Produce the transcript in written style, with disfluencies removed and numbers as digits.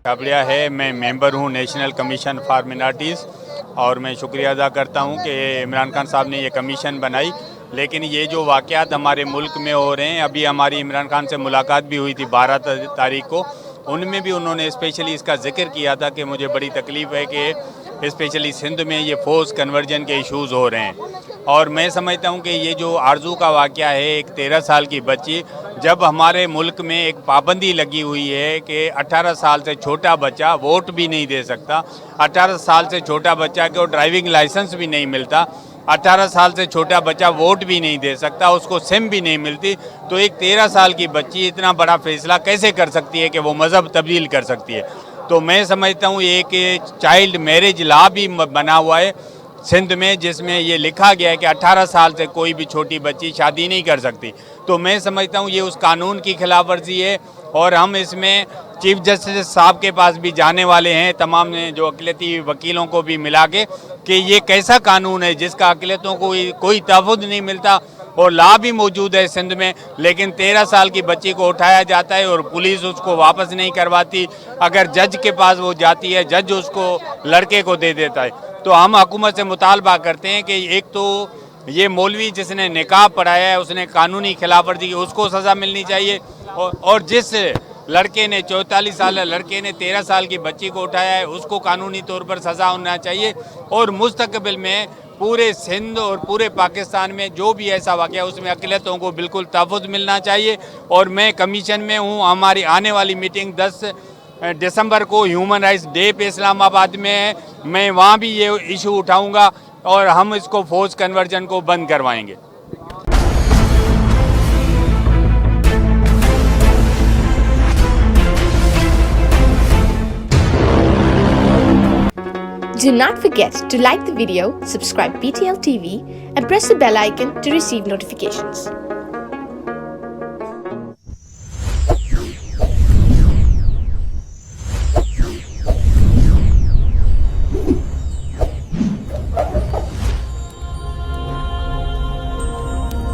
छाबड़िया है। मैं मेंबर हूँ नेशनल कमीशन फॉर मिनॉरिटीज़ और मैं शुक्रिया अदा करता हूँ कि इमरान खान साहब ने ये कमीशन बनाई। लेकिन ये जो वाक़यात हमारे मुल्क में हो रहे हैं, अभी हमारी इमरान खान से मुलाकात भी हुई थी 12 तारीख को, उनमें भी उन्होंने स्पेशली इसका जिक्र किया था कि मुझे बड़ी तकलीफ़ है कि स्पेशली सिंध में ये फोर्स कन्वर्जन के इश्यूज़ हो रहे हैं। और मैं समझता हूँ कि ये जो आरजू का वाक़या है, एक 13 साल की बच्ची, जब हमारे मुल्क में एक पाबंदी लगी हुई है कि 18 साल से छोटा बच्चा वोट भी नहीं दे सकता, 18 साल से छोटा बच्चा को ड्राइविंग लाइसेंस भी नहीं मिलता, 18 साल से छोटा बच्चा वोट भी नहीं दे सकता, उसको सिम भी नहीं मिलती, तो एक 13 साल की बच्ची इतना बड़ा फैसला कैसे कर सकती है कि वो मज़हब तब्दील कर सकती है। तो मैं समझता हूँ एक चाइल्ड मैरिज लॉ भी बना हुआ है सिंध में, जिसमें ये लिखा गया है कि 18 साल से कोई भी छोटी बच्ची शादी नहीं कर सकती। तो मैं समझता हूँ ये उस कानून की खिलाफ वर्जी है और हम इसमें चीफ जस्टिस साहब के पास भी जाने वाले हैं, तमाम जो अक़लियती वकीलों को भी मिला के, कि ये कैसा कानून है जिसका अक़लियतों को कोई तहफ़्फ़ुज़ नहीं मिलता और लॉ भी मौजूद है सिंध में, लेकिन 13 साल की बच्ची को उठाया जाता है और पुलिस उसको वापस नहीं करवाती। अगर जज के पास वो जाती है, जज उसको लड़के को दे देता है। तो हम हुकूमत से मुतालबा करते हैं कि एक तो ये मौलवी जिसने निकाह पढ़ाया है, उसने कानूनी खिलाफ वर्जी की, उसको सज़ा मिलनी चाहिए, और जिस लड़के ने 44 साल लड़के ने 13 साल की बच्ची को उठाया है, उसको कानूनी तौर पर सज़ा होना चाहिए। और मुस्तक़बिल में पूरे सिंध और पूरे पाकिस्तान में जो भी ऐसा वाक़या उसमें अक़लियतों को बिल्कुल तहफ़्फ़ुज़ मिलना चाहिए। और मैं कमीशन में हूँ, हमारी आने वाली मीटिंग 10 दिसंबर को ह्यूमन राइट्स डे पे इस्लामाबाद में है, मैं वहाँ भी ये इशू उठाऊँगा और हम इसको फोर्स कन्वर्जन को बंद करवाएंगे। Do not forget to like the video, subscribe PTL TV and press the bell icon to receive notifications.